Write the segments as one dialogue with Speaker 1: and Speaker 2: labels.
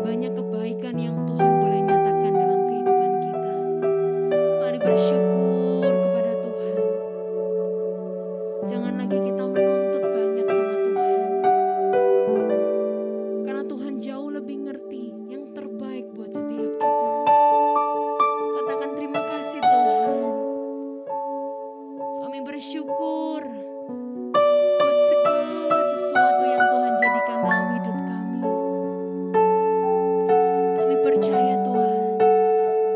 Speaker 1: banyak kebaikan yang Tuhan boleh nyatakan dalam kehidupan kita. Mari bersyukur kepada Tuhan. Jangan lagi kita menuntut banyak sama Tuhan. Karena Tuhan jauh lebih ngerti yang terbaik buat setiap kita. Katakan terima kasih Tuhan. Kami bersyukur buat segala sesuatu yang Tuhan jadikan dalam hidup kami. Kami percaya Tuhan,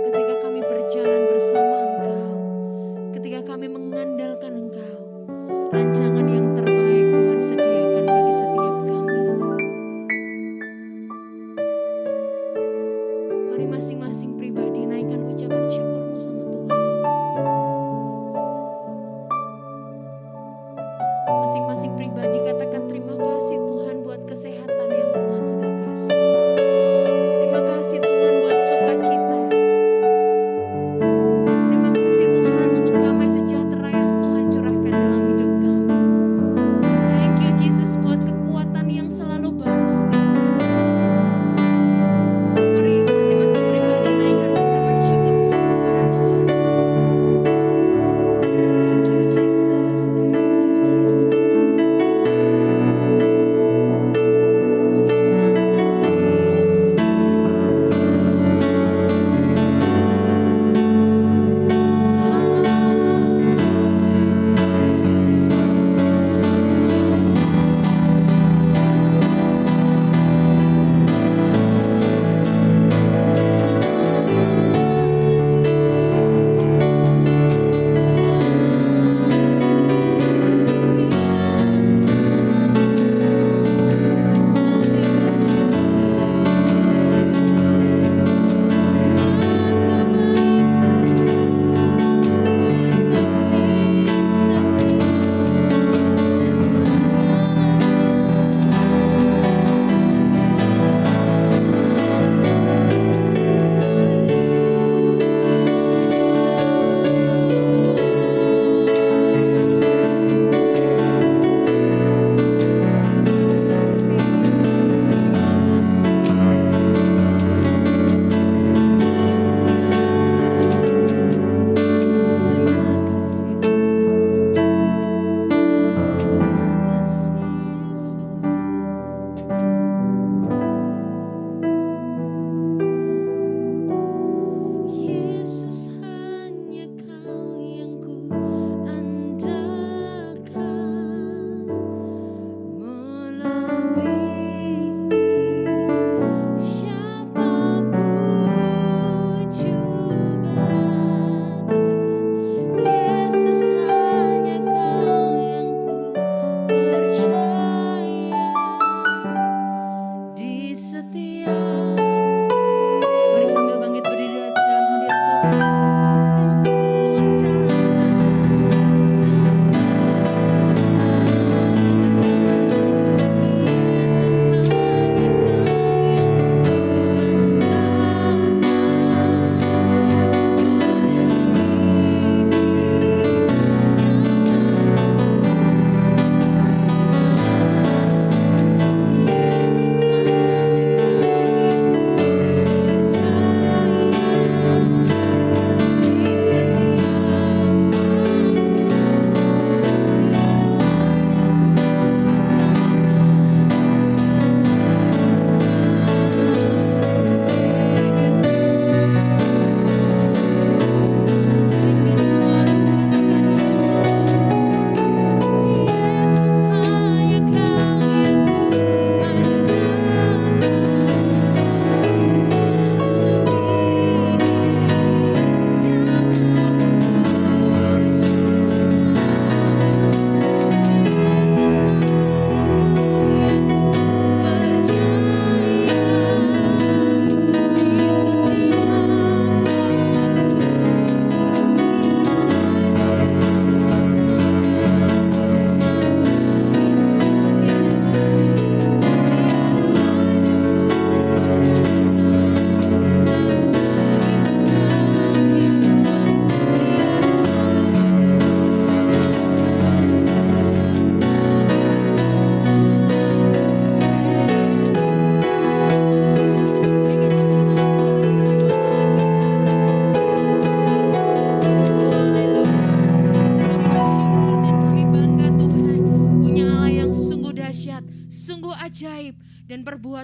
Speaker 1: ketika kami berjalan bersama Engkau, ketika kami mengandalkan Engkau, rancangan yang terbaik Tuhan sediakan bagi setiap kami. Mari masing-masing pribadi naikkan ucapan syukurmu sama Tuhan. Masing-masing pribadi katakan terima kasih Tuhan buat kesehatan yang Tuhan sudah kasih. Terima kasih Tuhan buat sukacita. Terima kasih Tuhan untuk damai sejahtera yang Tuhan curahkan dalam hidup kami. Thank you Jesus buat kekuatan yang selalu baru setiap hari. Mari masing-masing pribadi naikkan ucapan syukurmu kepada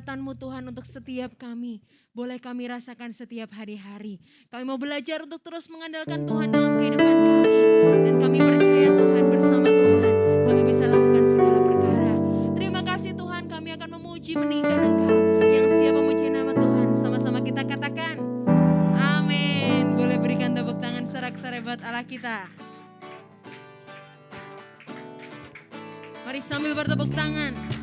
Speaker 1: kekuatan-Mu Tuhan untuk setiap kami. Boleh kami rasakan setiap hari-hari. Kami mau belajar untuk terus mengandalkan Tuhan dalam kehidupan kami. Dan kami percaya Tuhan, bersama Tuhan kami bisa lakukan segala perkara. Terima kasih Tuhan, kami akan memuji meninggikan Engkau. Yang siap memuji nama Tuhan, sama-sama kita katakan amin. Boleh berikan tepuk tangan sorak-sorai buat Allah kita. Mari sambil bertepuk tangan.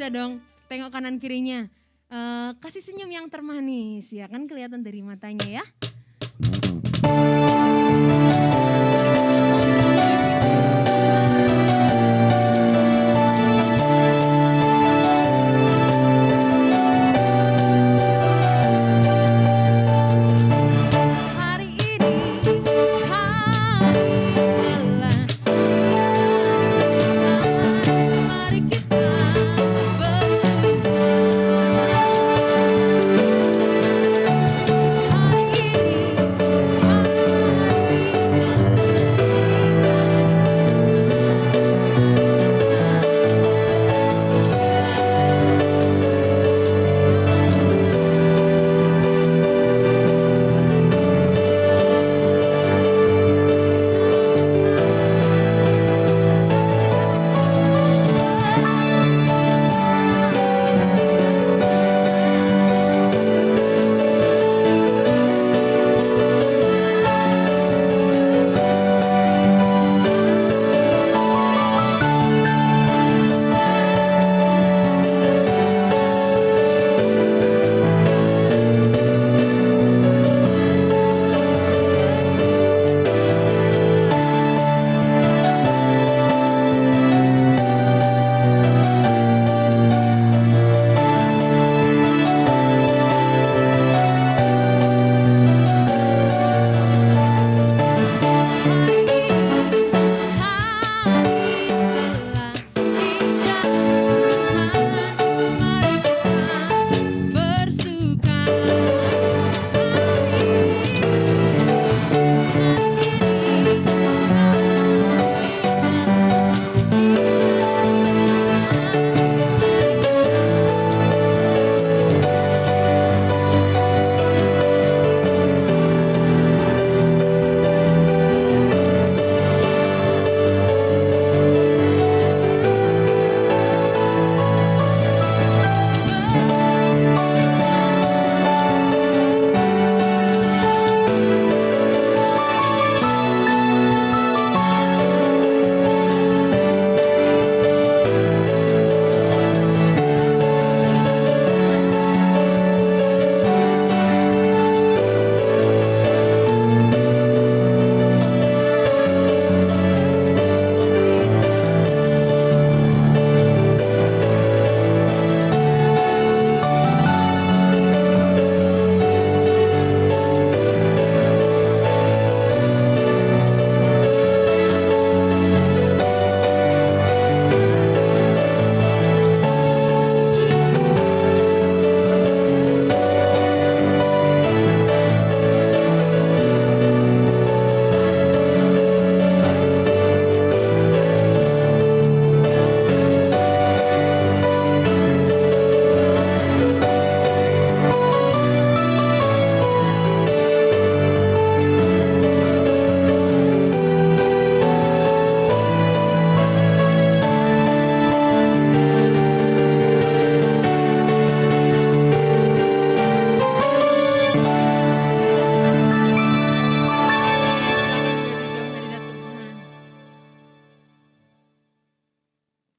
Speaker 1: Dong, tengok kanan kirinya. Kasih senyum yang termanis, ya kan kelihatan dari matanya ya.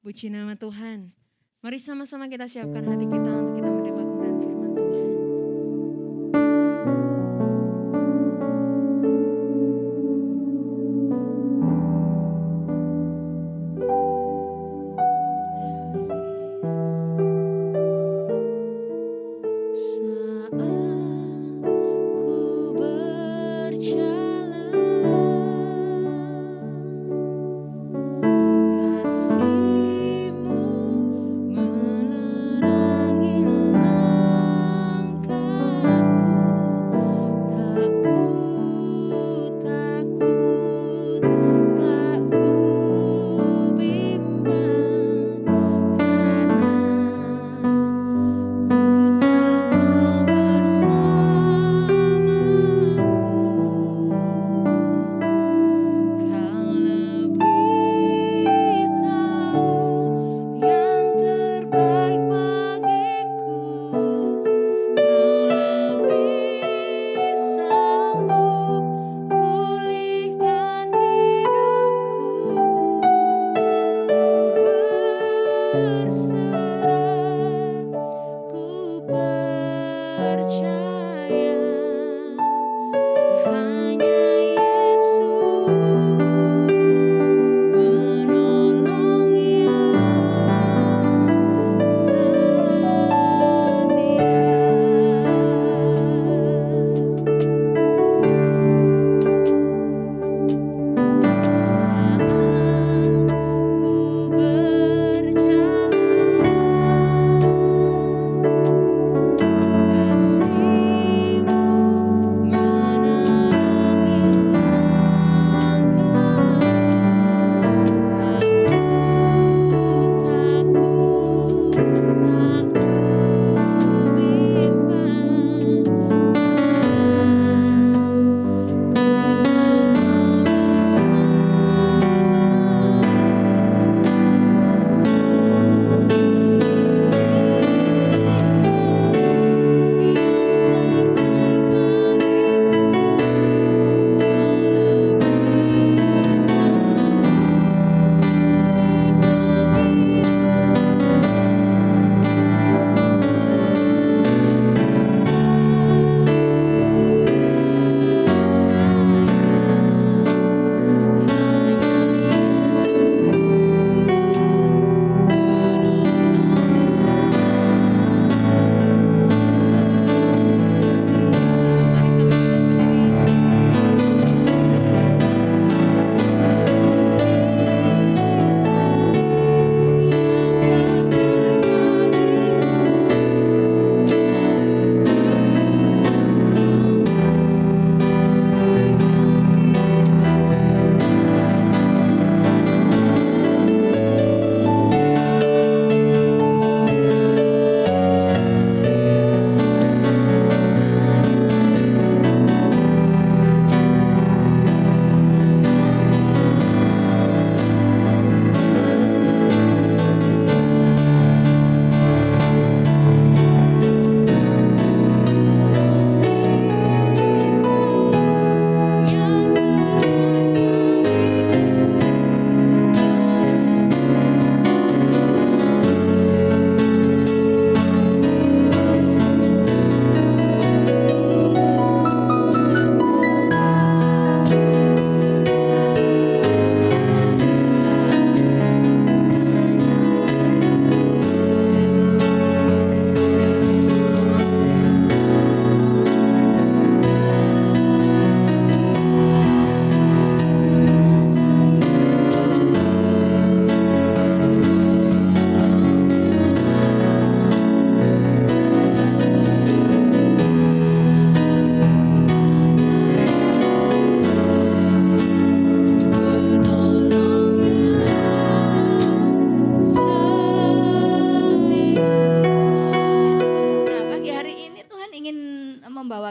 Speaker 1: Puji nama Tuhan. Mari sama-sama kita siapkan hati kita untuk kita menerima kebenaran firman Tuhan.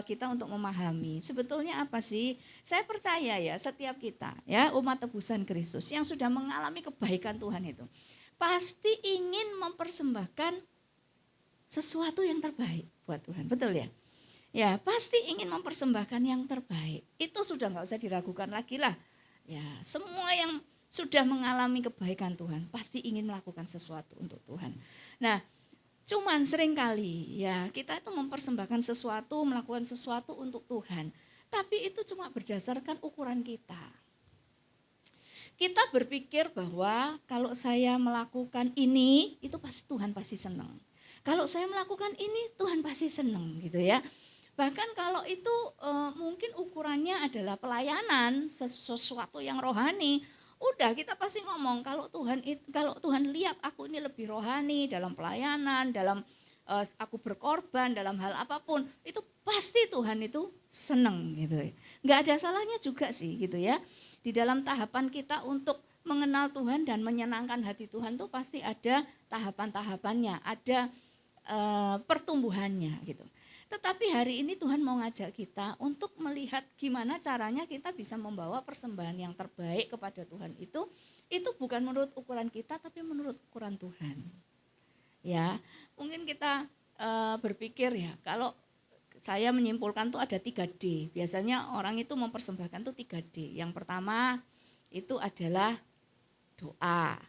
Speaker 2: kita untuk memahami sebetulnya apa sih. Saya percaya ya, setiap kita ya umat tebusan Kristus yang sudah mengalami kebaikan Tuhan itu pasti ingin mempersembahkan sesuatu yang terbaik buat Tuhan, betul ya? Ya, pasti ingin mempersembahkan yang terbaik. Itu sudah nggak usah diragukan lagi lah. Ya, semua yang sudah mengalami kebaikan Tuhan, pasti ingin melakukan sesuatu untuk Tuhan. Nah, cuman seringkali ya kita itu mempersembahkan sesuatu, melakukan sesuatu untuk Tuhan. Tapi itu cuma berdasarkan ukuran kita. Kita berpikir bahwa kalau saya melakukan ini, itu pasti Tuhan pasti senang. Kalau saya melakukan ini, Tuhan pasti senang gitu ya. Bahkan kalau itu mungkin ukurannya adalah pelayanan, sesuatu yang rohani, udah kita pasti ngomong kalau Tuhan lihat aku ini lebih rohani dalam pelayanan, dalam aku berkorban dalam hal apapun, itu pasti Tuhan itu senang gitu ya. Nggak ada salahnya juga sih gitu ya. Di dalam tahapan kita untuk mengenal Tuhan dan menyenangkan hati Tuhan tuh pasti ada tahapan-tahapannya, ada pertumbuhannya gitu. Tetapi hari ini Tuhan mau ngajak kita untuk melihat gimana caranya kita bisa membawa persembahan yang terbaik kepada Tuhan itu bukan menurut ukuran kita tapi menurut ukuran Tuhan. Ya, mungkin kita berpikir ya, kalau saya menyimpulkan tuh ada 3D. Biasanya orang itu mempersembahkan tuh 3D. Yang pertama itu adalah doa.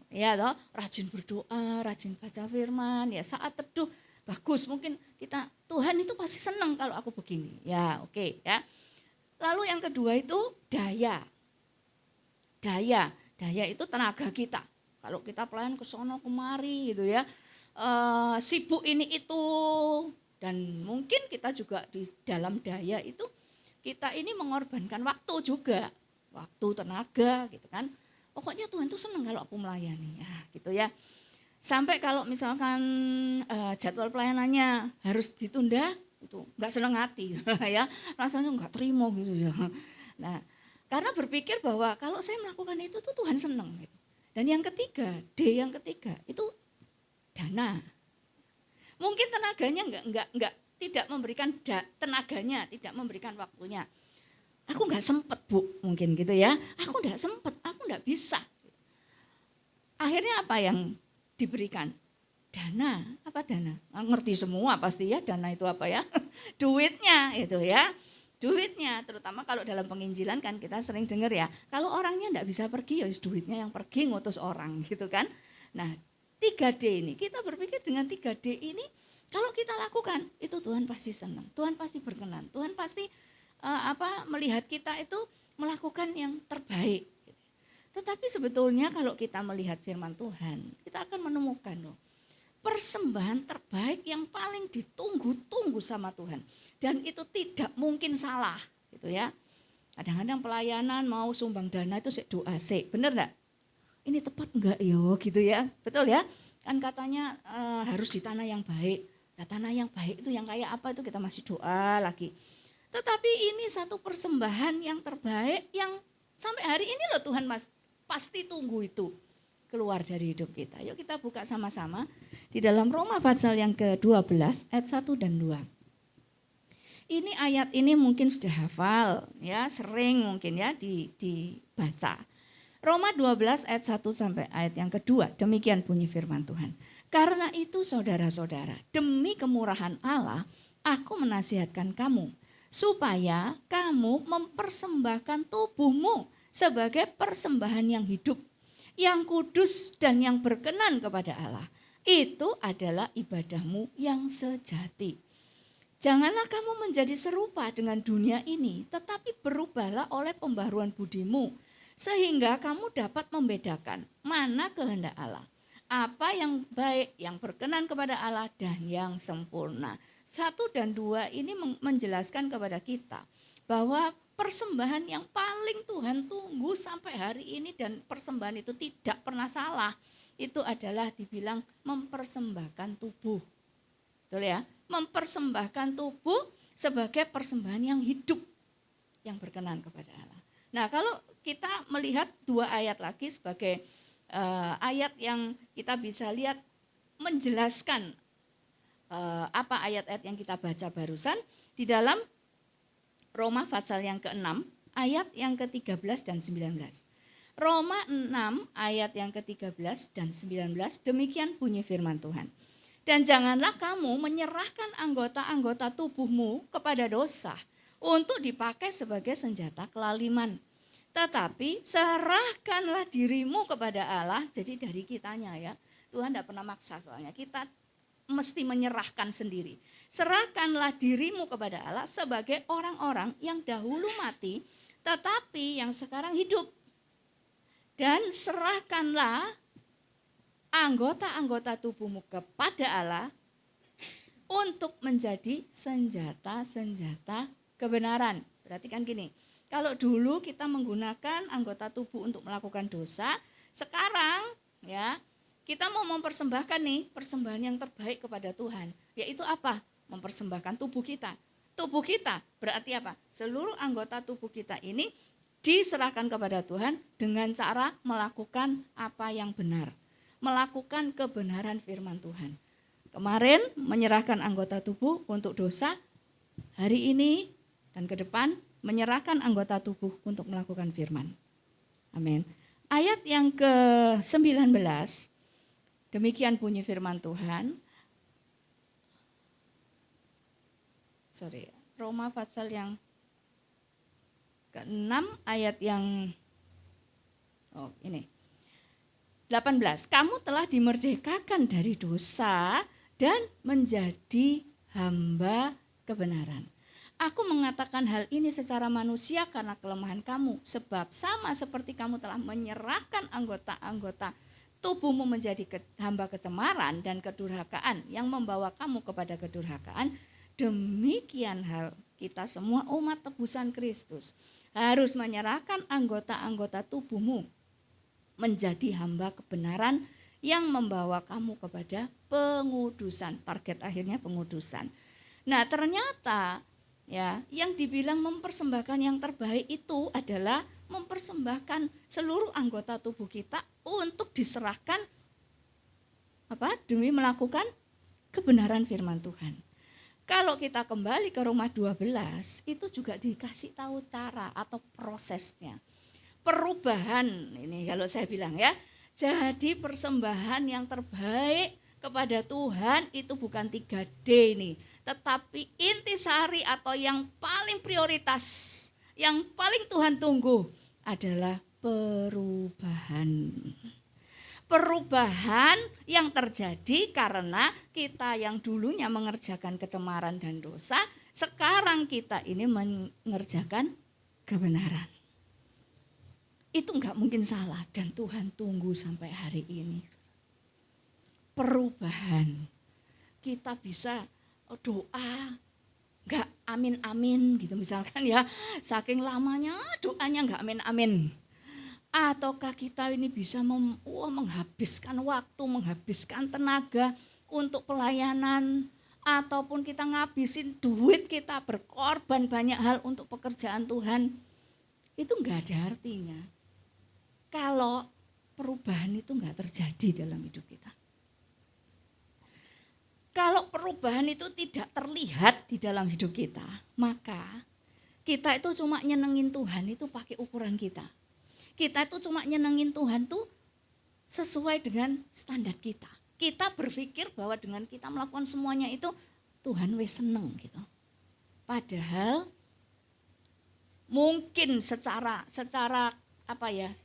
Speaker 2: Ya toh, rajin berdoa, rajin baca firman, ya saat teduh bagus, mungkin kita Tuhan itu pasti senang kalau aku begini. Ya, oke, ya. Lalu yang kedua itu daya. Daya itu tenaga kita. Kalau kita pelayan ke sono kemari gitu ya. Sibuk ini itu, dan mungkin kita juga di dalam daya itu kita ini mengorbankan waktu juga. Waktu, tenaga gitu kan. Pokoknya Tuhan itu senang kalau aku melayani. Ya, gitu ya. Sampai kalau misalkan jadwal pelayanannya harus ditunda, itu nggak senang hati ya, rasanya nggak terima gitu ya. Nah, karena berpikir bahwa kalau saya melakukan itu tuh Tuhan senang gitu. Dan yang ketiga, yang ketiga itu dana. Mungkin tenaganya nggak tidak memberikan tenaganya, tidak memberikan waktunya. Aku nggak sempet Bu, mungkin gitu ya. Aku nggak sempet, aku nggak bisa. Akhirnya apa yang diberikan? Dana. Apa dana? Ngerti semua pasti ya, dana itu apa ya? Duitnya itu ya. Duitnya, terutama kalau dalam penginjilan kan kita sering dengar ya, kalau orangnya enggak bisa pergi ya duitnya yang pergi ngutus orang gitu kan. Nah, 3D ini, kita berpikir dengan 3D ini kalau kita lakukan itu Tuhan pasti senang, Tuhan pasti berkenan, Tuhan pasti melihat kita itu melakukan yang terbaik. Tetapi sebetulnya kalau kita melihat firman Tuhan, kita akan menemukan loh, persembahan terbaik yang paling ditunggu-tunggu sama Tuhan. Dan itu tidak mungkin salah, gitu ya. Kadang-kadang pelayanan mau sumbang dana itu doa sih, bener enggak? Ini tepat enggak yo, gitu ya, betul ya? Kan katanya harus di tanah yang baik. Nah, tanah yang baik itu yang kayak apa itu kita masih doa lagi. Tetapi ini satu persembahan yang terbaik yang sampai hari ini loh Tuhan pasti tunggu itu keluar dari hidup kita. Yuk kita buka sama-sama di dalam Roma pasal yang ke-12 ayat 1 dan 2. Ini ayat ini mungkin sudah hafal ya, sering mungkin ya dibaca. Roma 12 ayat 1 sampai ayat yang kedua. Demikian bunyi firman Tuhan. Karena itu saudara-saudara, demi kemurahan Allah, aku menasihatkan kamu supaya kamu mempersembahkan tubuhmu sebagai persembahan yang hidup, yang kudus dan yang berkenan kepada Allah. Itu adalah ibadahmu yang sejati. Janganlah kamu menjadi serupa dengan dunia ini, tetapi berubahlah oleh pembaharuan budimu, sehingga kamu dapat membedakan mana kehendak Allah, apa yang baik, yang berkenan kepada Allah, dan yang sempurna. 1 dan 2 ini menjelaskan kepada kita bahwa persembahan yang paling Tuhan tunggu sampai hari ini dan persembahan itu tidak pernah salah, itu adalah dibilang mempersembahkan tubuh. Betul ya? Mempersembahkan tubuh sebagai persembahan yang hidup, yang berkenan kepada Allah. Nah, kalau kita melihat 2 ayat lagi sebagai ayat yang kita bisa lihat menjelaskan apa ayat-ayat yang kita baca barusan di dalam Roma pasal yang ke-6 ayat yang ke-13 dan 19. Roma 6 ayat yang ke-13 dan 19, demikian bunyi firman Tuhan. Dan janganlah kamu menyerahkan anggota-anggota tubuhmu kepada dosa untuk dipakai sebagai senjata kelaliman. Tetapi serahkanlah dirimu kepada Allah. Jadi dari kitanya ya. Tuhan tidak pernah maksa soalnya. Kita mesti menyerahkan sendiri. Serahkanlah dirimu kepada Allah sebagai orang-orang yang dahulu mati, tetapi yang sekarang hidup. Dan serahkanlah anggota-anggota tubuhmu kepada Allah untuk menjadi senjata-senjata kebenaran. Berarti kan gini, kalau dulu kita menggunakan anggota tubuh untuk melakukan dosa, sekarang ya kita mau mempersembahkan nih persembahan yang terbaik kepada Tuhan. Yaitu apa? Mempersembahkan tubuh kita. Tubuh kita berarti apa? Seluruh anggota tubuh kita ini diserahkan kepada Tuhan dengan cara melakukan apa yang benar. Melakukan kebenaran firman Tuhan. Kemarin menyerahkan anggota tubuh untuk dosa, hari ini dan ke depan menyerahkan anggota tubuh untuk melakukan firman. Amin. Ayat yang ke-19, demikian bunyi firman Tuhan. Roma pasal yang ke-6 ayat yang 18. Kamu telah dimerdekakan dari dosa dan menjadi hamba kebenaran. Aku mengatakan hal ini secara manusia karena kelemahan kamu. Sebab sama seperti kamu telah menyerahkan anggota-anggota tubuhmu menjadi hamba kecemaran dan kedurhakaan yang membawa kamu kepada kedurhakaan, demikian hal kita semua umat tebusan Kristus harus menyerahkan anggota-anggota tubuhmu menjadi hamba kebenaran yang membawa kamu kepada pengudusan. Target akhirnya pengudusan. Nah, ternyata ya, yang dibilang mempersembahkan yang terbaik itu adalah mempersembahkan seluruh anggota tubuh kita untuk diserahkan demi melakukan kebenaran firman Tuhan. Kalau kita kembali ke Roma 12, itu juga dikasih tahu cara atau prosesnya. Perubahan, ini kalau saya bilang ya, jadi persembahan yang terbaik kepada Tuhan itu bukan 3D nih, tetapi intisari atau yang paling prioritas, yang paling Tuhan tunggu adalah perubahan. Perubahan yang terjadi karena kita yang dulunya mengerjakan kecemaran dan dosa, sekarang kita ini mengerjakan kebenaran. Itu enggak mungkin salah dan Tuhan tunggu sampai hari ini. Perubahan. Kita bisa doa enggak amin-amin gitu misalkan ya. Saking lamanya doanya enggak amin-amin. Ataukah kita ini bisa menghabiskan waktu, menghabiskan tenaga untuk pelayanan, ataupun kita ngabisin duit kita berkorban banyak hal untuk pekerjaan Tuhan. Itu enggak ada artinya kalau perubahan itu enggak terjadi dalam hidup kita. Kalau perubahan itu tidak terlihat di dalam hidup kita, maka kita itu cuma nyenengin Tuhan itu pakai ukuran kita. Kita itu cuma nyenengin Tuhan tuh sesuai dengan standar kita. Kita berpikir bahwa dengan kita melakukan semuanya itu Tuhan wes seneng gitu. Padahal mungkin secara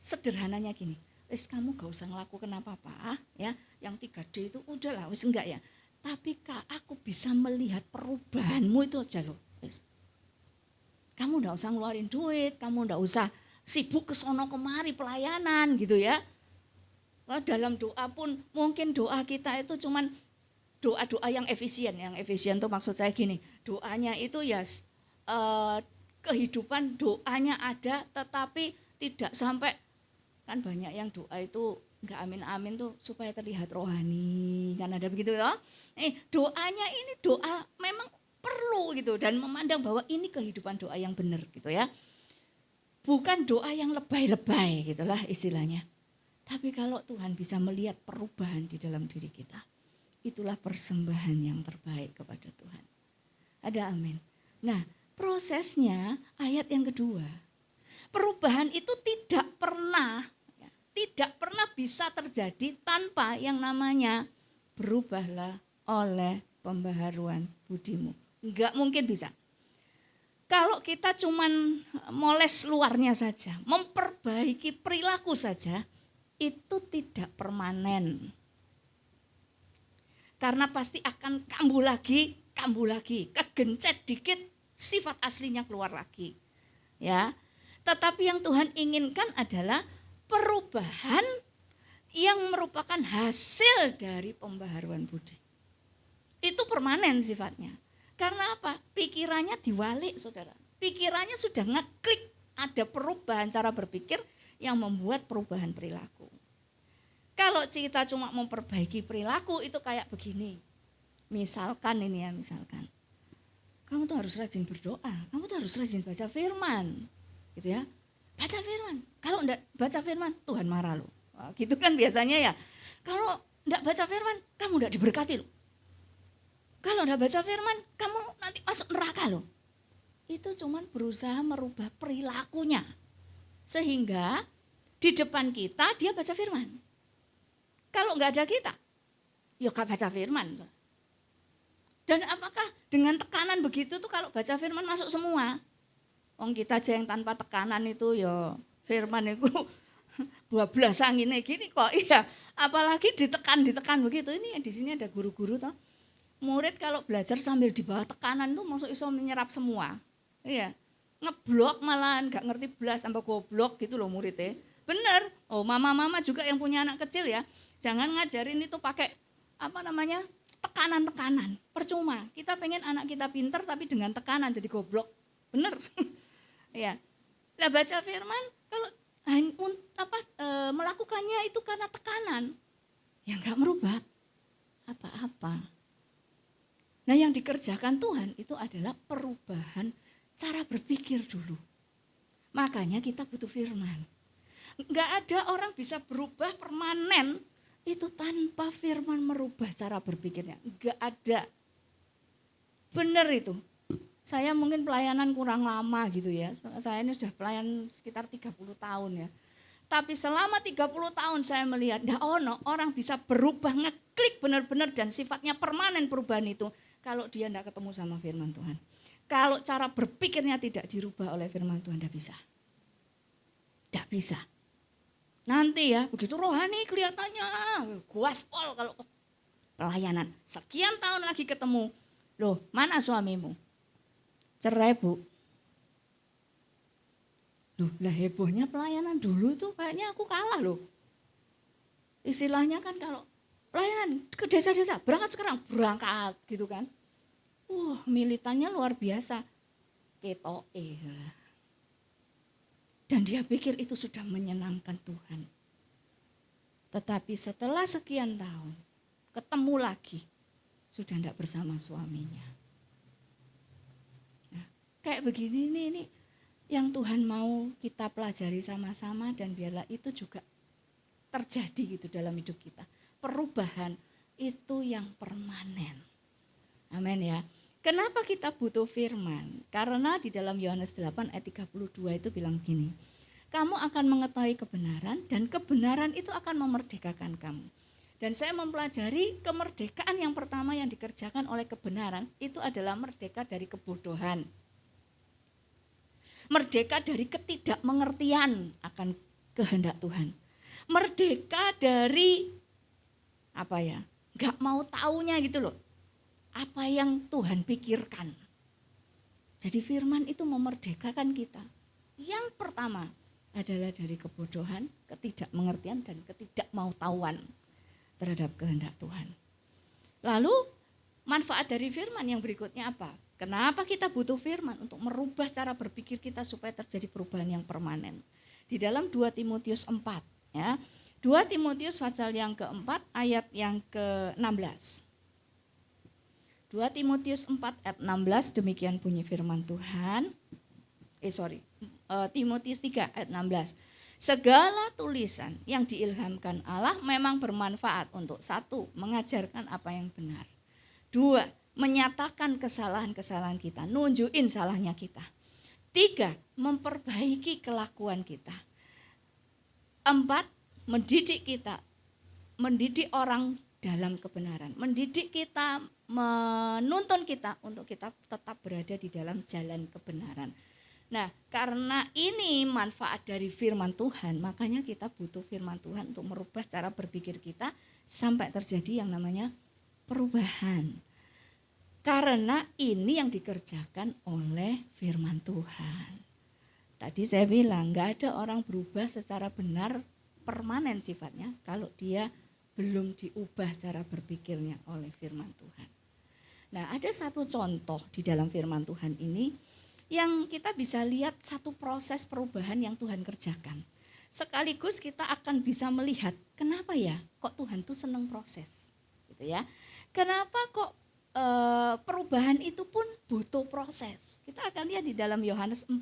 Speaker 2: sederhananya gini, wes kamu gak usah ngelakukan apa-apa ya, yang 3D itu udahlah wes enggak ya. Tapi Kak, aku bisa melihat perubahanmu itu aja loh. Wes. Kamu enggak usah ngeluarin duit, kamu enggak usah sibuk ke sono kemari pelayanan gitu ya. Dalam doa pun mungkin doa kita itu cuman doa-doa yang efisien. Yang efisien tuh maksud saya gini, doanya itu ya kehidupan doanya ada tetapi tidak sampai, kan banyak yang doa itu enggak amin-amin tuh supaya terlihat rohani, kan ada begitu loh. Doanya ini doa memang perlu gitu dan memandang bahwa ini kehidupan doa yang benar gitu ya. Bukan doa yang lebay-lebay gitulah istilahnya. Tapi kalau Tuhan bisa melihat perubahan di dalam diri kita, itulah persembahan yang terbaik kepada Tuhan. Ada amin. Nah, prosesnya ayat yang kedua. Perubahan itu tidak pernah bisa terjadi tanpa yang namanya berubahlah oleh pembaharuan budimu. Enggak mungkin bisa. Kalau kita cuman moles luarnya saja, memperbaiki perilaku saja, itu tidak permanen. Karena pasti akan kambuh lagi, kegencet dikit, sifat aslinya keluar lagi. Ya. Tetapi yang Tuhan inginkan adalah perubahan yang merupakan hasil dari pembaharuan budi. Itu permanen sifatnya. Karena apa? Pikirannya diwalik, saudara. Pikirannya sudah ngeklik, ada perubahan cara berpikir yang membuat perubahan perilaku. Kalau kita cuma memperbaiki perilaku itu kayak begini. Misalkan ini ya, misalkan. Kamu tuh harus rajin berdoa, kamu tuh harus rajin baca firman. Gitu ya. Baca firman. Kalau enggak baca firman, Tuhan marah loh. Wah, gitu kan biasanya ya. Kalau enggak baca firman, kamu enggak diberkati loh. Kalau enggak baca firman, kamu nanti masuk neraka loh. Itu cuman berusaha merubah perilakunya. Sehingga di depan kita dia baca firman. Kalau enggak ada kita, ya gak baca firman. Dan apakah dengan tekanan begitu tuh kalau baca firman masuk semua? Wong kita aja yang tanpa tekanan itu ya firman itu buah belas anginnya gini kok. Iya, apalagi ditekan begitu. Ini di sini ada guru-guru toh. Murid kalau belajar sambil di bawah tekanan tuh masuk iso menyerap semua. Iya. Ngeblok malahan gak ngerti belas tambah goblok gitu loh muridnya. Bener. Oh, mama-mama juga yang punya anak kecil ya. Jangan ngajarin itu pakai tekanan-tekanan. Percuma. Kita pengen anak kita pinter tapi dengan tekanan jadi goblok. Bener. Ya. Nah, baca firman kalau melakukannya itu karena tekanan, ya enggak merubah apa-apa. Nah, yang dikerjakan Tuhan itu adalah perubahan cara berpikir dulu. Makanya kita butuh firman. Enggak ada orang bisa berubah permanen itu tanpa firman merubah cara berpikirnya. Enggak ada. Benar itu. Saya mungkin pelayanan kurang lama gitu ya. Saya ini sudah pelayan sekitar 30 tahun ya. Tapi selama 30 tahun saya melihat enggak orang bisa berubah ngeklik benar-benar dan sifatnya permanen perubahan itu kalau dia enggak ketemu sama firman Tuhan. Kalau cara berpikirnya tidak dirubah oleh firman Tuhan enggak bisa. Enggak bisa. Nanti ya, begitu rohani kelihatannya gaspol kalau pelayanan. Sekian tahun lagi ketemu. Loh, mana suamimu? Cerai, Bu. Loh, lah hebohnya pelayanan dulu tuh kayaknya aku kalah loh. Istilahnya kan kalau pelayanan ke desa-desa, berangkat sekarang, berangkat gitu kan. Militannya luar biasa. Ketoke. Dan dia pikir itu sudah menyenangkan Tuhan. Tetapi setelah sekian tahun, ketemu lagi, sudah tidak bersama suaminya. Nah, kayak begini ini yang Tuhan mau kita pelajari sama-sama dan biarlah itu juga terjadi gitu dalam hidup kita. Perubahan itu yang permanen. Amin ya. Kenapa kita butuh firman? Karena di dalam Yohanes 8 ayat 32 itu bilang begini. Kamu akan mengetahui kebenaran dan kebenaran itu akan memerdekakan kamu. Dan saya mempelajari kemerdekaan yang pertama yang dikerjakan oleh kebenaran itu adalah merdeka dari kebodohan. Merdeka dari ketidakmengertian akan kehendak Tuhan. Merdeka dari nggak mau taunya gitu loh. Apa yang Tuhan pikirkan. Jadi firman itu memerdekakan kita. Yang pertama adalah dari kebodohan, ketidakmengertian dan ketidakmautauan terhadap kehendak Tuhan. Lalu manfaat dari firman yang berikutnya apa? Kenapa kita butuh firman? Untuk merubah cara berpikir kita supaya terjadi perubahan yang permanen. Di dalam 2 Timotius 4 ya. 2 Timotius pasal yang keempat ayat yang ke-16. 2 Timotius 4 ayat 16 demikian bunyi firman Tuhan. Timotius 3 ayat 16. Segala tulisan yang diilhamkan Allah memang bermanfaat untuk 1. Mengajarkan apa yang benar. 2. Menyatakan kesalahan-kesalahan kita, nunjukin salahnya kita. 3. Memperbaiki kelakuan kita. 4. Mendidik kita, mendidik orang dalam kebenaran. Mendidik kita, menuntun kita untuk kita tetap berada di dalam jalan kebenaran. Nah, karena ini manfaat dari firman Tuhan, makanya kita butuh firman Tuhan untuk merubah cara berpikir kita sampai terjadi yang namanya perubahan. Karena ini yang dikerjakan oleh firman Tuhan. Tadi saya bilang gak ada orang berubah secara benar permanen sifatnya kalau dia belum diubah cara berpikirnya oleh firman Tuhan. Nah, ada satu contoh di dalam firman Tuhan ini yang kita bisa lihat satu proses perubahan yang Tuhan kerjakan. Sekaligus kita akan bisa melihat kenapa ya kok Tuhan tuh senang proses, gitu ya. Kenapa kok perubahan itu pun butuh proses. Kita akan lihat di dalam Yohanes 4.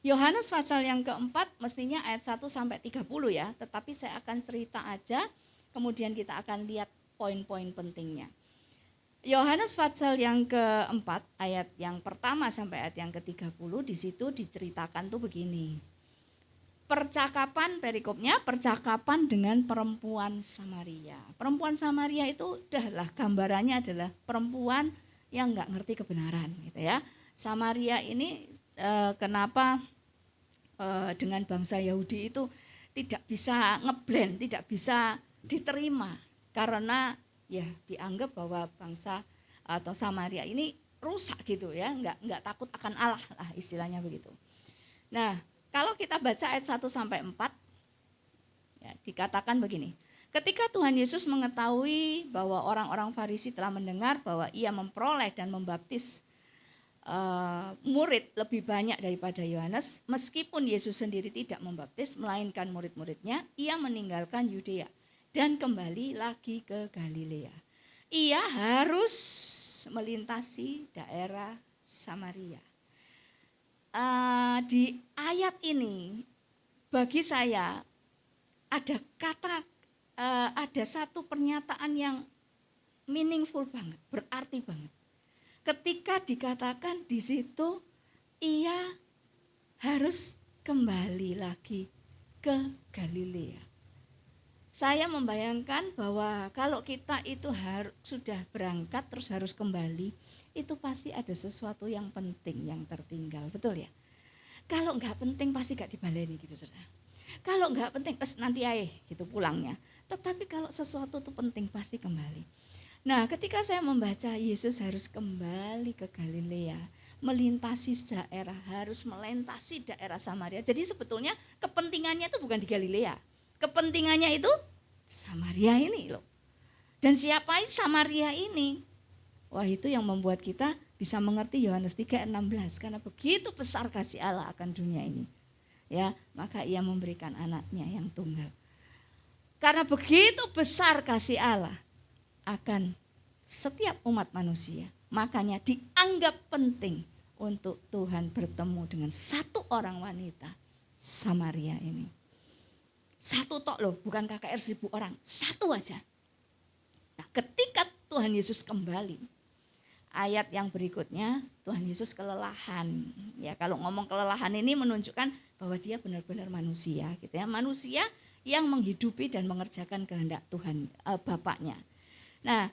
Speaker 2: Yohanes pasal yang keempat mestinya ayat 1 sampai 30 ya, tetapi saya akan cerita aja, kemudian kita akan lihat poin-poin pentingnya. Yohanes pasal yang keempat ayat yang pertama sampai ayat yang ke-30, di situ diceritakan tuh begini. Percakapan, perikopnya percakapan dengan perempuan Samaria. Perempuan Samaria itu udahlah gambarannya adalah perempuan yang nggak ngerti kebenaran, gitu ya. Samaria ini kenapa dengan bangsa Yahudi itu tidak bisa ngeblend, tidak bisa diterima karena ya dianggap bahwa bangsa atau Samaria ini rusak gitu ya, nggak takut akan Allah lah istilahnya begitu. Nah, kalau kita baca ayat 1 sampai 4 ya, dikatakan begini. Ketika Tuhan Yesus mengetahui bahwa orang-orang Farisi telah mendengar bahwa ia memperoleh dan membaptis murid lebih banyak daripada Yohanes, meskipun Yesus sendiri tidak membaptis melainkan murid-muridnya, ia meninggalkan Yudea dan kembali lagi ke Galilea. Ia harus melintasi daerah Samaria. Di ayat ini bagi saya ada satu pernyataan yang meaningful banget, berarti banget. Ketika dikatakan di situ ia harus kembali lagi ke Galilea. Saya membayangkan bahwa kalau kita itu sudah berangkat terus harus kembali, itu pasti ada sesuatu yang penting yang tertinggal, betul ya? Kalau nggak penting pasti nggak dibaleni gitu, saudara. Kalau nggak penting, nanti aja gitu pulangnya. Tetapi kalau sesuatu itu penting pasti kembali. Nah, ketika saya membaca Yesus harus kembali ke Galilea, melintasi daerah, harus melintasi daerah Samaria. Jadi sebetulnya kepentingannya itu bukan di Galilea. Kepentingannya itu Samaria ini loh. Dan siapa Samaria ini? Wah, itu yang membuat kita bisa mengerti Yohanes 3:16, karena begitu besar kasih Allah akan dunia ini. Ya, maka ia memberikan anaknya yang tunggal. Karena begitu besar kasih Allah akan setiap umat manusia, makanya dianggap penting untuk Tuhan bertemu dengan satu orang wanita Samaria ini. Satu tok loh, bukan KKR 1000 orang, satu aja. Nah, ketika Tuhan Yesus kembali, ayat yang berikutnya, Tuhan Yesus kelelahan. Ya, kalau ngomong kelelahan ini menunjukkan bahwa dia benar-benar manusia, gitu ya. Manusia yang menghidupi dan mengerjakan kehendak Tuhan Bapaknya. Nah,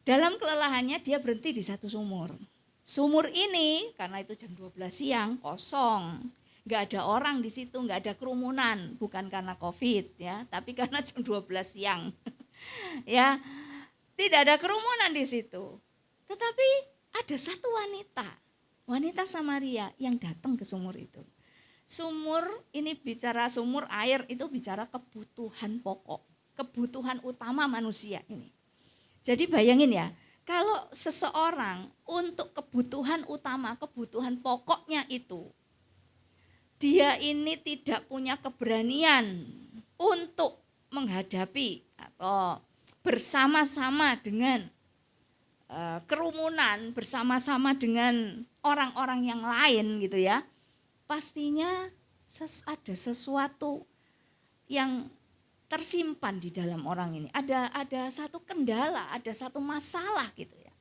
Speaker 2: dalam kelelahannya dia berhenti di satu sumur. Sumur ini karena itu jam 12 siang kosong. Nggak ada orang di situ, nggak ada kerumunan, bukan karena COVID ya, tapi karena jam 12 siang. Ya, tidak ada kerumunan di situ. Tetapi ada satu wanita Samaria yang datang ke sumur itu. Sumur ini bicara sumur air itu bicara kebutuhan pokok, kebutuhan utama manusia ini. Jadi bayangin ya, kalau seseorang untuk kebutuhan utama, kebutuhan pokoknya itu, dia ini tidak punya keberanian untuk menghadapi atau bersama-sama dengan kerumunan, bersama-sama dengan orang-orang yang lain gitu ya. Pastinya ada sesuatu yang tersimpan di dalam orang ini. Ada satu kendala, ada satu masalah gitu ya.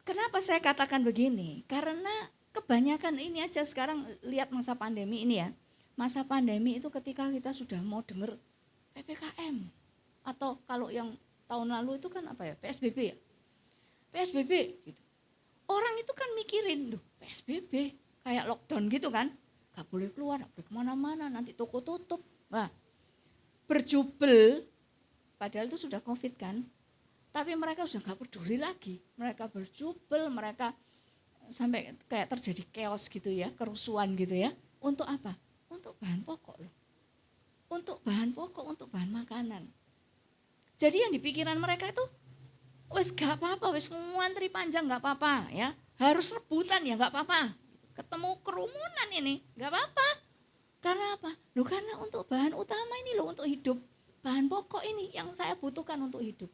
Speaker 2: Kenapa saya katakan begini? Karena kebanyakan ini aja sekarang lihat masa pandemi ini ya. Masa pandemi itu ketika kita sudah mau dengar PPKM. Atau kalau yang tahun lalu itu kan apa ya, PSBB ya, PSBB gitu. Orang itu kan mikirin, loh PSBB kayak lockdown gitu kan, gak boleh keluar, gak boleh kemana-mana, nanti toko tutup. Nah, berjubel, padahal itu sudah COVID kan, tapi mereka sudah gak peduli lagi. Mereka berjubel, mereka sampai kayak terjadi chaos gitu ya, kerusuhan gitu ya. Untuk apa? Untuk bahan pokok loh. Untuk bahan pokok, untuk bahan makanan. Jadi yang di pikiran mereka itu, wes gak apa-apa, wes ngantri panjang gak apa-apa ya. Harus rebutan ya gak apa-apa. Ketemu kerumunan ini gak apa-apa. Karena apa? Loh karena untuk bahan utama ini loh, untuk hidup. Bahan pokok ini yang saya butuhkan untuk hidup.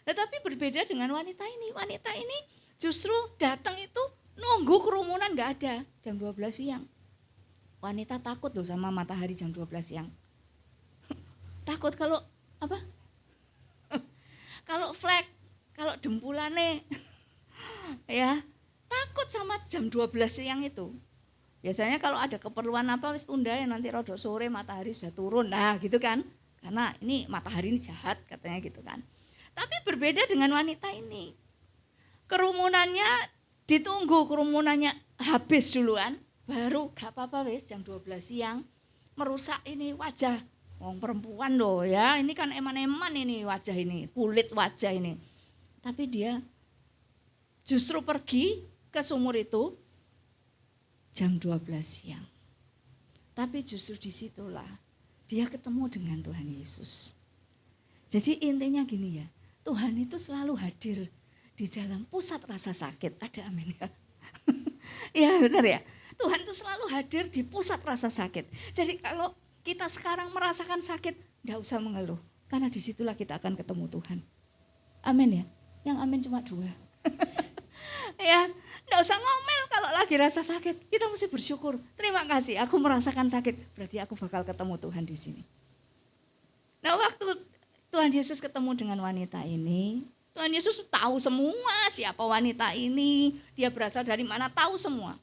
Speaker 2: Tetapi berbeda dengan wanita ini. Wanita ini justru datang itu nunggu kerumunan gak ada. Jam 12 siang. Wanita takut loh sama matahari jam 12 siang. Takut kalau apa? Kalau flek, kalau dempulane ya, takut sama jam 12 siang itu. Biasanya kalau ada keperluan apa wis tunda ya, nanti rodok sore matahari sudah turun. Nah, gitu kan. Karena ini matahari ini jahat katanya gitu kan. Tapi berbeda dengan wanita ini. Kerumunannya ditunggu, kerumunannya habis duluan, baru gak apa-apa wis jam 12 siang merusak ini wajah. Wong perempuan loh ya, ini kan eman-eman ini wajah ini, kulit wajah ini. Tapi dia justru pergi ke sumur itu jam 12 siang. Tapi justru disitulah dia ketemu dengan Tuhan Yesus. Jadi intinya gini ya, Tuhan itu selalu hadir di dalam pusat rasa sakit. Ada amin ya? Ya benar ya, Tuhan itu selalu hadir di pusat rasa sakit. Jadi kalau kita sekarang merasakan sakit, enggak usah mengeluh. Karena disitulah kita akan ketemu Tuhan. Amin ya. Yang amin cuma 2. Ya, enggak usah ngomel kalau lagi rasa sakit. Kita mesti bersyukur. Terima kasih, aku merasakan sakit. Berarti aku bakal ketemu Tuhan di sini. Nah, waktu Tuhan Yesus ketemu dengan wanita ini, Tuhan Yesus tahu semua siapa wanita ini. Dia berasal dari mana, tahu semua.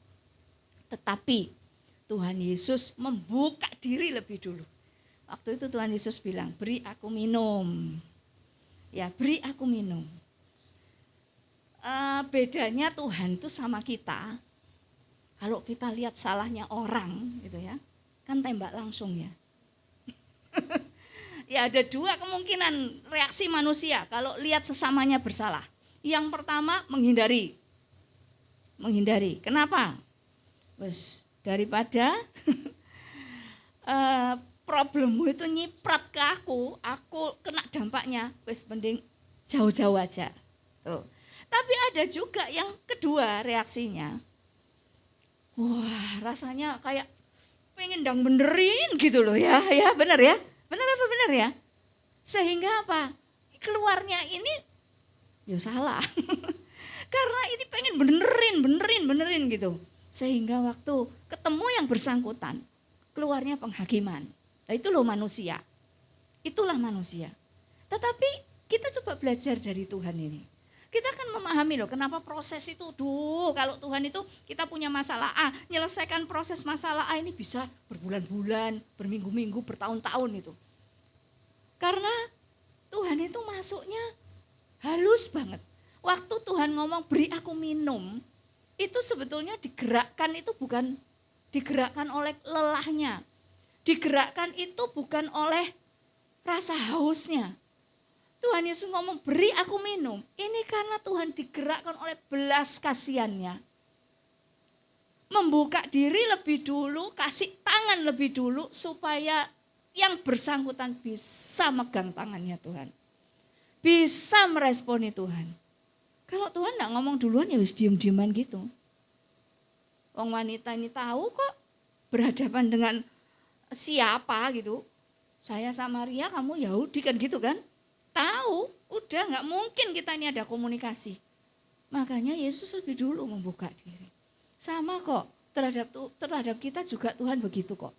Speaker 2: Tetapi Tuhan Yesus membuka diri lebih dulu. Waktu itu Tuhan Yesus bilang, beri aku minum. Ya, beri aku minum. Bedanya Tuhan itu sama kita. Kalau kita lihat salahnya orang, gitu ya, kan tembak langsung ya. Ya ada 2 kemungkinan reaksi manusia kalau lihat sesamanya bersalah. Yang pertama menghindari. Menghindari. Kenapa? Wes daripada problemmu itu nyiprat ke aku kena dampaknya, wes mending jauh-jauh aja. Tuh. Tapi ada juga yang kedua reaksinya, wah rasanya kayak pengen dang benerin gitu loh ya, ya benar ya, benar apa benar ya? Sehingga apa? Keluarnya ini ya salah, karena ini pengen benerin gitu. Sehingga waktu ketemu yang bersangkutan, keluarnya penghakiman. Nah, itu loh manusia. Itulah manusia. Tetapi kita coba belajar dari Tuhan ini. Kita akan memahami loh kenapa proses itu, kalau Tuhan itu kita punya masalah A, menyelesaikan proses masalah A ini bisa berbulan-bulan, berminggu-minggu, bertahun-tahun itu. Karena Tuhan itu masuknya halus banget. Waktu Tuhan ngomong beri aku minum, itu sebetulnya digerakkan itu bukan digerakkan oleh lelahnya. Digerakkan itu bukan oleh rasa hausnya. Tuhan Yesus ngomong beri aku minum. Ini karena Tuhan digerakkan oleh belas kasihannya. Membuka diri lebih dulu, kasih tangan lebih dulu supaya yang bersangkutan bisa megang tangannya Tuhan. Bisa meresponi Tuhan. Kalau Tuhan enggak ngomong duluan ya wis diem-dieman gitu. Wong wanita ini tahu kok berhadapan dengan siapa gitu. Saya Samaria, kamu Yahudi kan gitu kan. Tahu, udah enggak mungkin kita ini ada komunikasi. Makanya Yesus lebih dulu membuka diri. Sama kok terhadap kita juga Tuhan begitu kok.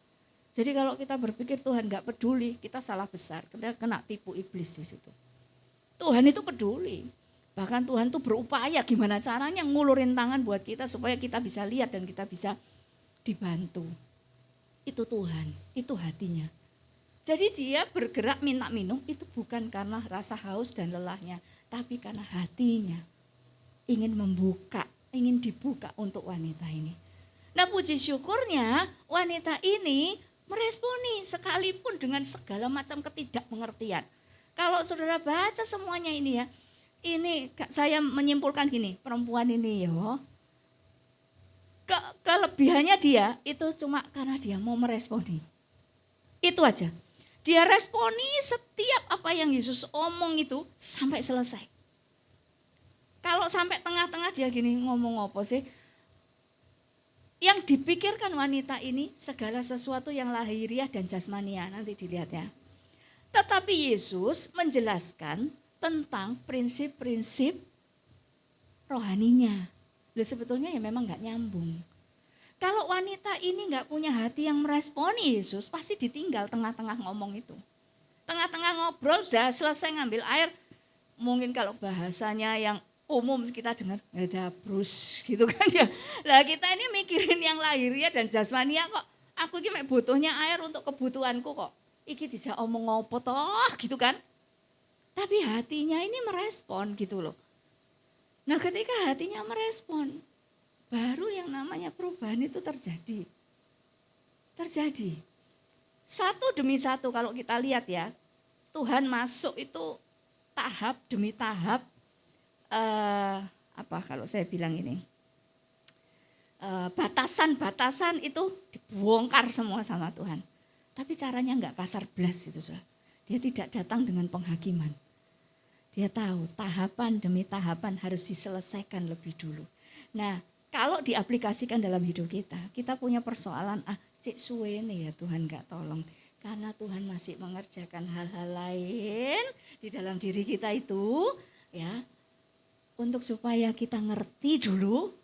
Speaker 2: Jadi kalau kita berpikir Tuhan enggak peduli, kita salah besar. Kita kena tipu iblis di situ. Tuhan itu peduli. Bahkan Tuhan tuh berupaya gimana caranya ngulurin tangan buat kita supaya kita bisa lihat dan kita bisa dibantu. Itu Tuhan, itu hatinya. Jadi dia bergerak minta minum itu bukan karena rasa haus dan lelahnya, tapi karena hatinya ingin membuka, ingin dibuka untuk wanita ini. Nah, puji syukurnya wanita ini meresponi sekalipun dengan segala macam ketidakmengertian. Kalau saudara baca semuanya ini ya, ini saya menyimpulkan gini, perempuan ini ya, kelebihannya dia itu cuma karena dia mau meresponi. Itu aja. Dia responi setiap apa yang Yesus omong itu sampai selesai. Kalau sampai tengah-tengah dia gini ngomong apa sih? Yang dipikirkan wanita ini segala sesuatu yang lahiriah dan jasmania, nanti dilihat ya. Tetapi Yesus menjelaskan tentang prinsip-prinsip rohaninya. Sebetulnya ya memang gak nyambung. Kalau wanita ini gak punya hati yang meresponi Yesus, pasti ditinggal tengah-tengah ngomong itu. Tengah-tengah ngobrol sudah selesai ngambil air, mungkin kalau bahasanya yang umum kita dengar dabrus gitu kan ya. Lah kita ini mikirin yang lahiriah dan jasmania kok. Aku ini butuhnya air untuk kebutuhanku kok. Iki dijak omong ngopo toh gitu kan. Tapi hatinya ini merespon gitu loh. Nah, ketika hatinya merespon, baru yang namanya perubahan itu terjadi. Terjadi. Satu demi satu kalau kita lihat ya, Tuhan masuk itu tahap demi tahap, apa kalau saya bilang ini, batasan-batasan itu dibongkar semua sama Tuhan. Tapi caranya enggak kasar blas itu. Dia tidak datang dengan penghakiman. Dia tahu tahapan demi tahapan harus diselesaikan lebih dulu. Nah, kalau diaplikasikan dalam hidup kita punya persoalan, cik suwe nih ya Tuhan gak tolong. Karena Tuhan masih mengerjakan hal-hal lain di dalam diri kita itu, ya, untuk supaya kita ngerti dulu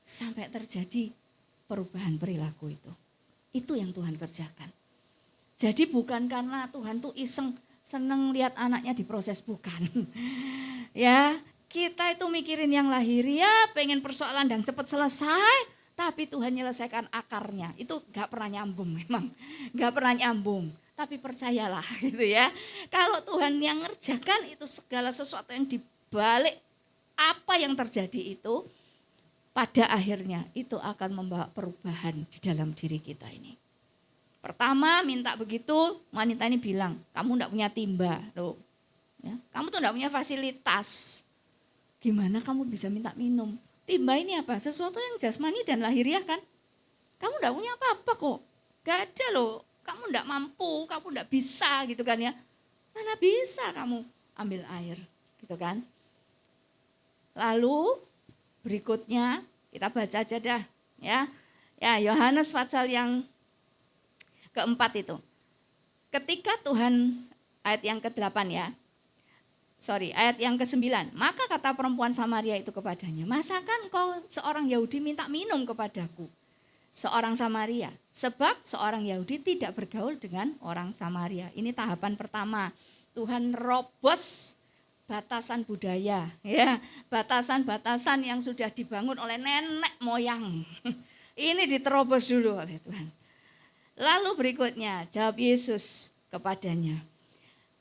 Speaker 2: sampai terjadi perubahan perilaku itu. Itu yang Tuhan kerjakan. Jadi bukan karena Tuhan tuh iseng seneng lihat anaknya diproses, bukan. Ya, kita itu mikirin yang lahiriah, pengen persoalan dan cepat selesai, tapi Tuhan menyelesaikan akarnya. Itu gak pernah nyambung memang, gak pernah nyambung. Tapi percayalah gitu ya, kalau Tuhan yang ngerjakan itu segala sesuatu yang dibalik apa yang terjadi itu, pada akhirnya itu akan membawa perubahan di dalam diri kita ini. Pertama minta begitu, wanita ini bilang, kamu enggak punya timba, loh. Ya, kamu tuh enggak punya fasilitas. Gimana kamu bisa minta minum? Timba ini apa? Sesuatu yang jasmani dan lahiriah kan? Kamu enggak punya apa-apa kok. Gak ada loh. Kamu enggak mampu, kamu enggak bisa gitu kan ya. Mana bisa kamu ambil air gitu kan. Lalu berikutnya kita baca aja dah ya. Ya, Yohanes pasal yang keempat itu. Ketika Tuhan, ayat yang ke-8 ya. Ayat yang ke-9. Maka kata perempuan Samaria itu kepadanya, masakan kau seorang Yahudi minta minum kepadaku? Seorang Samaria. Sebab seorang Yahudi tidak bergaul dengan orang Samaria. Ini tahapan pertama. Tuhan robos batasan budaya, ya, batasan-batasan yang sudah dibangun oleh nenek moyang. Ini diterobos dulu oleh Tuhan. Lalu berikutnya, jawab Yesus kepadanya,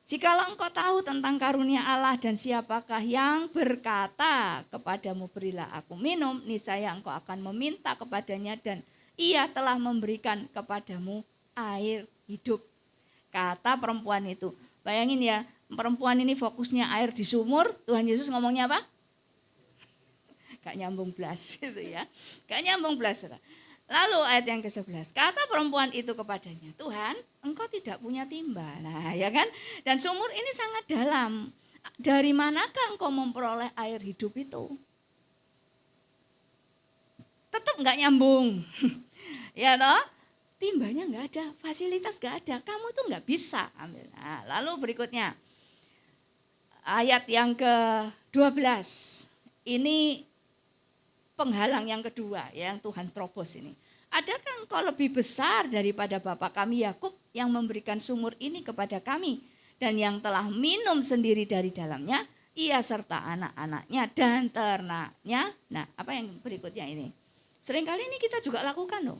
Speaker 2: jikalau engkau tahu tentang karunia Allah dan siapakah yang berkata kepadamu berilah aku minum, niscaya engkau akan meminta kepadanya dan ia telah memberikan kepadamu air hidup. Kata perempuan itu, bayangin ya, perempuan ini fokusnya air di sumur, Tuhan Yesus ngomongnya apa? Gak nyambung belas gitu ya. Gak nyambung belas. Lalu ayat yang ke-11, kata perempuan itu kepadanya, Tuhan, engkau tidak punya timba. Nah, ya kan? Dan sumur ini sangat dalam. Dari manakah engkau memperoleh air hidup itu? Tetap enggak nyambung. Ya toh? Timbanya enggak ada, fasilitas enggak ada. Kamu tuh enggak bisa ambil. Nah, lalu berikutnya. Ayat yang ke-12. Ini penghalang yang kedua yang Tuhan terobos ini. Adakah engkau lebih besar daripada bapa kami Yakub yang memberikan sumur ini kepada kami dan yang telah minum sendiri dari dalamnya, ia serta anak-anaknya dan ternaknya. Nah, apa yang berikutnya ini? Seringkali ini kita juga lakukan loh.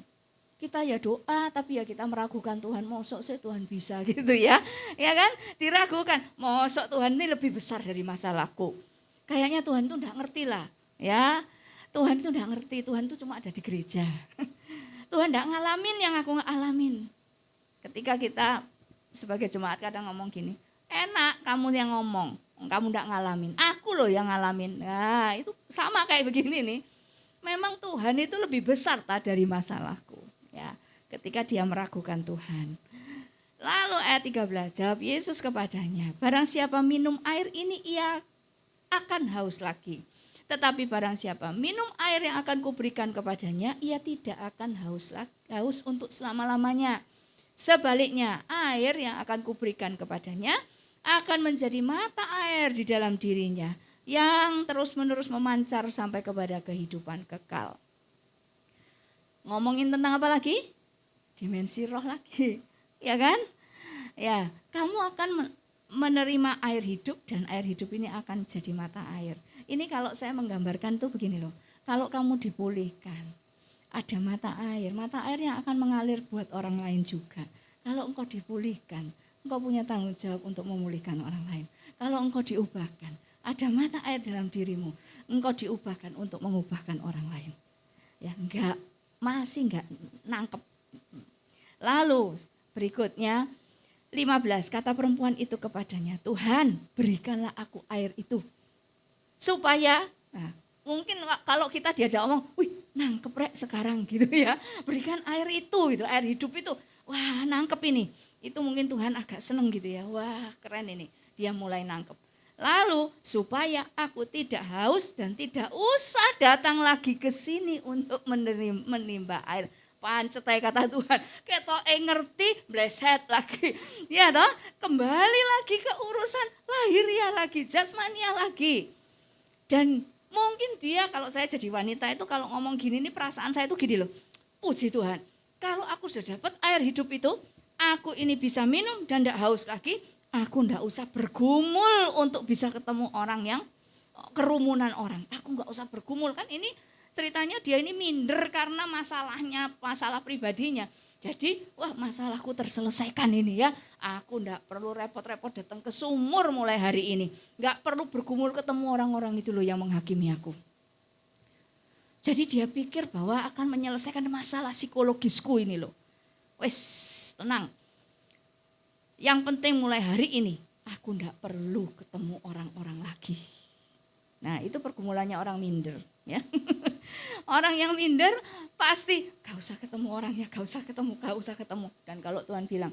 Speaker 2: kita ya doa tapi ya kita meragukan Tuhan, mosok sih Tuhan bisa gitu ya. Ya kan? Diragukan, mosok Tuhan ini lebih besar dari masalahku. Kayaknya Tuhan itu enggak ngerti lah, ya. Tuhan itu enggak ngerti, Tuhan itu cuma ada di gereja. Tuhan enggak ngalamin yang aku ngalamin. Ketika kita sebagai jemaat kadang ngomong gini, enak kamu yang ngomong, kamu enggak ngalamin, aku loh yang ngalamin. Nah itu sama kayak begini nih. Memang Tuhan itu lebih besar dari masalahku. Ya, ketika dia meragukan Tuhan. Lalu ayat 13, jawab Yesus kepadanya, barang siapa minum air ini ia akan haus lagi. Tetapi barang siapa minum air yang akan kuberikan kepadanya, ia tidak akan haus untuk selama-lamanya. Sebaliknya, air yang akan kuberikan kepadanya akan menjadi mata air di dalam dirinya, yang terus-menerus memancar sampai kepada kehidupan kekal. Ngomongin tentang apa lagi? Dimensi roh lagi, ya kan? Ya, kamu akan menerima air hidup dan air hidup ini akan jadi mata air. Ini kalau saya menggambarkan tuh begini loh. Kalau kamu dipulihkan, ada mata air yang akan mengalir buat orang lain juga. Kalau engkau dipulihkan, engkau punya tanggung jawab untuk memulihkan orang lain. Kalau engkau diubahkan, ada mata air dalam dirimu, engkau diubahkan untuk mengubahkan orang lain. Ya, masih enggak nangkep. Lalu berikutnya 15, kata perempuan itu kepadanya, Tuhan berikanlah aku air itu. Supaya, mungkin kalau kita diajak omong, wih nangkep rek sekarang gitu ya. Berikan air itu, gitu, air hidup itu. Wah nangkep ini. Itu mungkin Tuhan agak seneng gitu ya. Wah keren ini, dia mulai nangkep. Lalu supaya aku tidak haus dan tidak usah datang lagi ke sini untuk menimba air. Pancetai kata Tuhan, ketok ngerti, bleset lagi. Ya toh, kembali lagi ke urusan lahiriah lagi, jasmaniah lagi. Dan mungkin dia, kalau saya jadi wanita itu kalau ngomong gini, ini perasaan saya itu gini loh. Puji Tuhan, kalau aku sudah dapat air hidup itu, aku ini bisa minum dan tidak haus lagi. Aku tidak usah bergumul untuk bisa ketemu orang yang kerumunan orang. Aku nggak usah bergumul, kan ini ceritanya dia ini minder karena masalah pribadinya. Jadi wah masalahku terselesaikan ini ya. Aku nggak perlu repot-repot datang ke sumur mulai hari ini. Nggak perlu bergumul ketemu orang-orang itu loh yang menghakimi aku. Jadi dia pikir bahwa akan menyelesaikan masalah psikologisku ini loh. Wes tenang. Yang penting mulai hari ini, aku enggak perlu ketemu orang-orang lagi. Nah itu pergumulannya orang minder. Ya. Orang yang minder pasti, gak usah ketemu orang ya, gak usah ketemu. Dan kalau Tuhan bilang,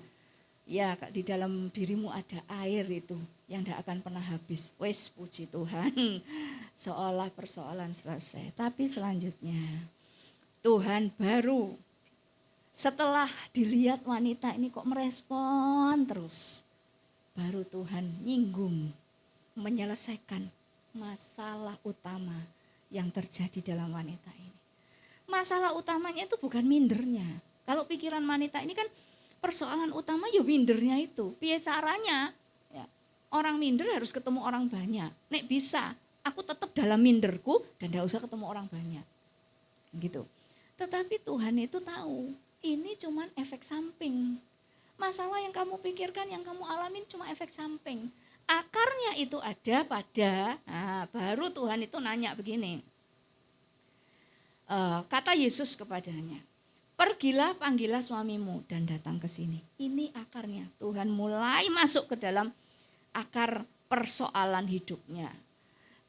Speaker 2: ya di dalam dirimu ada air itu yang enggak akan pernah habis. Wes puji Tuhan, seolah persoalan selesai. Tapi selanjutnya, Tuhan baru setelah dilihat wanita ini kok merespon terus, baru Tuhan nyinggung, menyelesaikan masalah utama yang terjadi dalam wanita ini. Masalah utamanya itu bukan mindernya. Kalau pikiran wanita ini kan persoalan utama ya mindernya itu. Piye caranya? Ya, orang minder harus ketemu orang banyak. Nek bisa, aku tetap dalam minderku dan tidak usah ketemu orang banyak. Gitu. Tetapi Tuhan itu tahu. Ini cuma efek samping. Masalah yang kamu pikirkan, yang kamu alamin cuma efek samping. Akarnya itu ada pada, baru Tuhan itu nanya begini. Kata Yesus kepadanya, pergilah panggillah suamimu dan datang ke sini. Ini akarnya. Tuhan mulai masuk ke dalam akar persoalan hidupnya.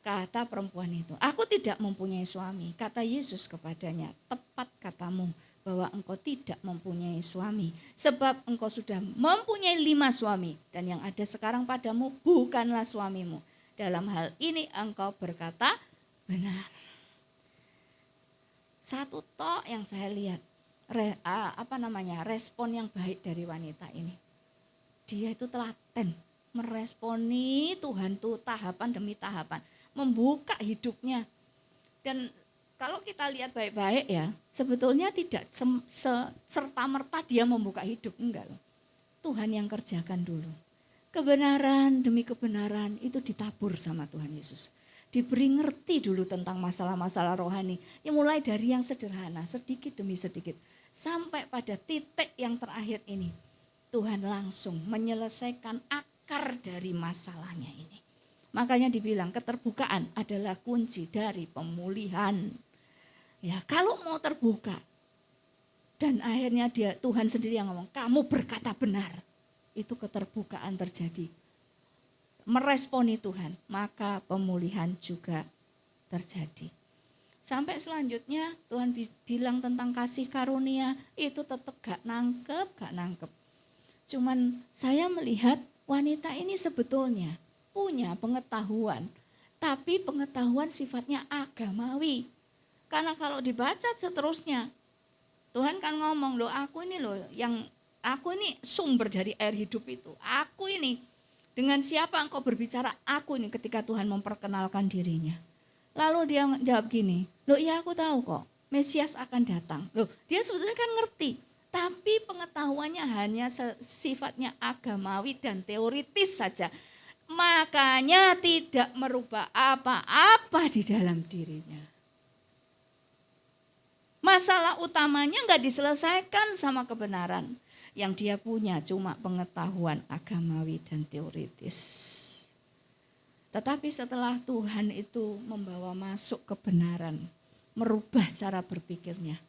Speaker 2: Kata perempuan itu, aku tidak mempunyai suami. Kata Yesus kepadanya, tepat katamu bahwa engkau tidak mempunyai suami. Sebab engkau sudah mempunyai 5 suami. Dan yang ada sekarang padamu bukanlah suamimu. Dalam hal ini engkau berkata benar. Satu tok yang saya lihat. Respon yang baik dari wanita ini. Dia itu telaten. Meresponi Tuhan itu tahapan demi tahapan. Membuka hidupnya. Dan kalau kita lihat baik-baik ya, sebetulnya tidak serta-merta dia membuka hidup, enggak loh. Tuhan yang kerjakan dulu. Kebenaran demi kebenaran itu ditabur sama Tuhan Yesus. Diberi ngerti dulu tentang masalah-masalah rohani. Yang mulai dari yang sederhana, sedikit demi sedikit. sampai pada titik yang terakhir ini, Tuhan langsung menyelesaikan akar dari masalahnya ini. Makanya dibilang keterbukaan adalah kunci dari pemulihan. Ya, kalau mau terbuka, dan akhirnya Tuhan sendiri yang ngomong, kamu berkata benar, itu keterbukaan terjadi. Meresponi Tuhan, maka pemulihan juga terjadi. Sampai selanjutnya Tuhan bilang tentang kasih karunia, itu tetap gak nangkep. Cuman saya melihat wanita ini sebetulnya punya pengetahuan, tapi pengetahuan sifatnya agamawi. Karena kalau dibaca seterusnya, Tuhan kan ngomong, loh aku ini sumber dari air hidup itu. Aku ini, dengan siapa engkau berbicara? Aku ini, ketika Tuhan memperkenalkan dirinya. Lalu dia jawab gini, loh iya aku tahu kok, Mesias akan datang. Loh dia sebetulnya kan ngerti, tapi pengetahuannya hanya sifatnya agamawi dan teoritis saja. Makanya tidak merubah apa-apa di dalam dirinya. Masalah utamanya enggak diselesaikan sama kebenaran. Yang dia punya cuma pengetahuan agamawi dan teoritis. Tetapi setelah Tuhan itu membawa masuk kebenaran, merubah cara berpikirnya,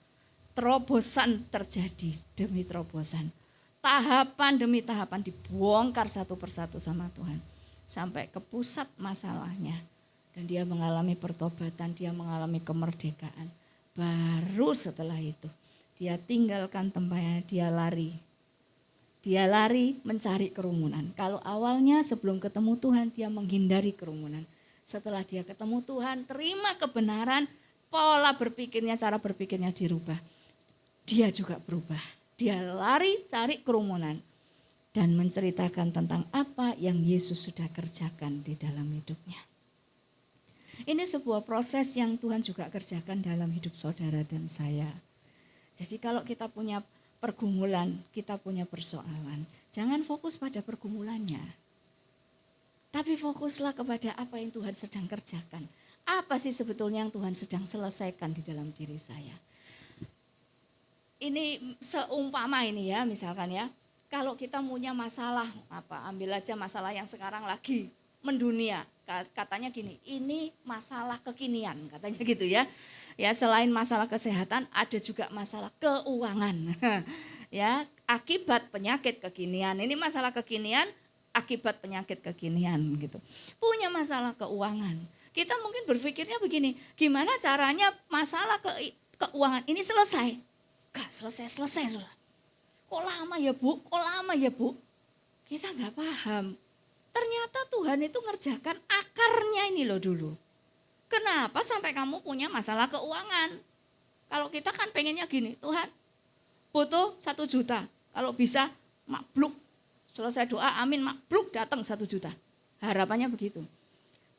Speaker 2: terobosan terjadi demi terobosan. Tahapan demi tahapan dibongkar satu persatu sama Tuhan. Sampai ke pusat masalahnya. Dan dia mengalami pertobatan, dia mengalami kemerdekaan. Baru setelah itu, dia tinggalkan tempatnya, dia lari. Dia lari mencari kerumunan. Kalau awalnya sebelum ketemu Tuhan, dia menghindari kerumunan. Setelah dia ketemu Tuhan, terima kebenaran, pola berpikirnya, cara berpikirnya dirubah. Dia juga berubah. Dia lari cari kerumunan. Dan menceritakan tentang apa yang Yesus sudah kerjakan di dalam hidupnya. Ini sebuah proses yang Tuhan juga kerjakan dalam hidup saudara dan saya. Jadi kalau kita punya pergumulan, kita punya persoalan, jangan fokus pada pergumulannya. Tapi fokuslah kepada apa yang Tuhan sedang kerjakan. Apa sih sebetulnya yang Tuhan sedang selesaikan di dalam diri saya. Ini seumpama ini ya, misalkan ya. Kalau kita punya masalah, ambil aja masalah yang sekarang lagi mendunia. Katanya gini, ini masalah kekinian, katanya gitu ya. Ya, selain masalah kesehatan, ada juga masalah keuangan. Ya, akibat penyakit kekinian. Ini masalah kekinian, akibat penyakit kekinian gitu. Punya masalah keuangan. Kita mungkin berpikirnya begini, gimana caranya masalah keuangan ini selesai? Gak selesai. Kok lama ya Bu? Kita gak paham. Ternyata Tuhan itu ngerjakan akarnya ini loh dulu. Kenapa sampai kamu punya masalah keuangan? Kalau kita kan pengennya gini, Tuhan butuh 1 juta. Kalau bisa makluk, selesai doa amin makluk datang 1 juta. Harapannya begitu.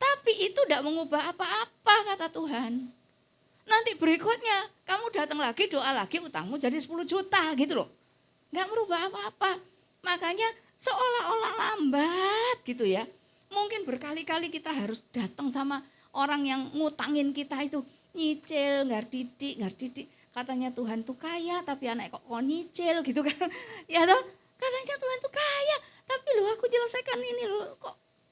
Speaker 2: Tapi itu tidak mengubah apa-apa kata Tuhan. Nanti berikutnya kamu datang lagi doa lagi utangmu jadi 10 juta gitu loh. Nggak merubah apa-apa. Makanya seolah-olah lambat gitu ya. Mungkin berkali-kali kita harus datang sama orang yang ngutangin kita itu. Nyicil, nggak didik. Katanya Tuhan tuh kaya tapi anak kok nyicil gitu kan. Ya toh, katanya Tuhan tuh kaya. Tapi loh aku selesaikan ini loh.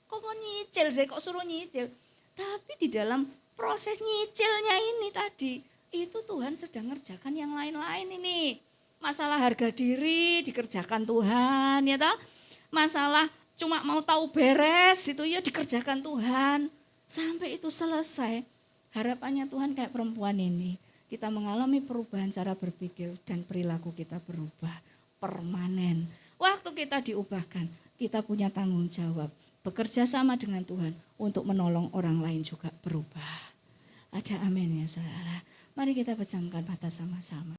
Speaker 2: Kok nyicil sih, kok suruh nyicil. Tapi di dalam proses nyicilnya ini tadi, itu Tuhan sedang ngerjakan yang lain-lain ini. Masalah harga diri dikerjakan Tuhan, ya toh. Masalah cuma mau tahu beres itu ya dikerjakan Tuhan. Sampai itu selesai. Harapannya Tuhan kayak perempuan ini. Kita mengalami perubahan cara berpikir dan perilaku kita berubah. Permanen. Waktu kita diubahkan, kita punya tanggung jawab. Bekerja sama dengan Tuhan untuk menolong orang lain juga berubah. Ada amin ya saudara. Mari kita pejamkan mata sama-sama.